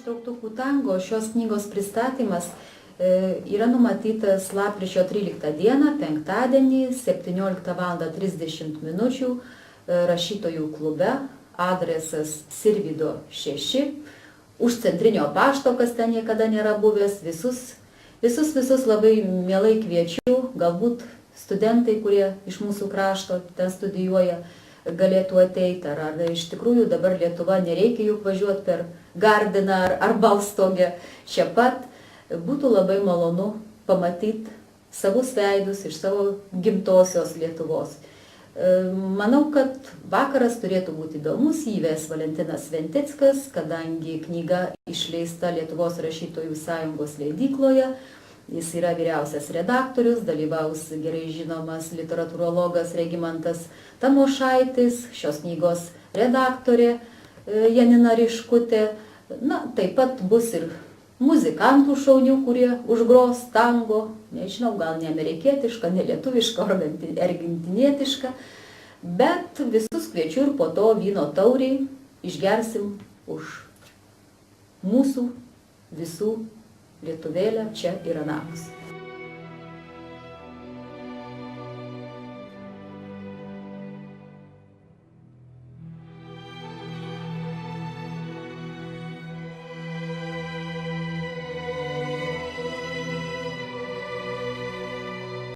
Štrauktukų tango šios knygos pristatymas yra numatytas lapkričio 13 dieną, penktadienį, 17:30 min. Rašytojų klube, adresas Sirvydo 6, už centrinio pašto, kas ten niekada nėra buvęs. Visus labai mielai kviečiu, galbūt studentai, kurie iš mūsų krašto ten studijuoja, galėtų ateiti, ar iš tikrųjų dabar Lietuva nereikia juk važiuoti per Gardiną ar Balstogę. Čia pat būtų labai malonu pamatyti savus veidus iš savo gimtosios Lietuvos. Manau, kad vakaras turėtų būti įdomus, jį ves Valentinas Ventickas, kadangi knyga išleista Lietuvos rašytojų sąjungos leidykloje. Jis yra vyriausias redaktorius, dalyvaus gerai žinomas literatūrologas Regimantas Tamošaitis, šios knygos redaktorė Janina Riškutė. Taip pat bus ir muzikantų šaunių, kurie užgros tango, nežinau, gal ne amerikietišką, ne lietuvišką, ar argentinietišką, bet visus kviečiu ir po to vyno tauriai išgersim už mūsų visų lietuvėlę čia ir anapus.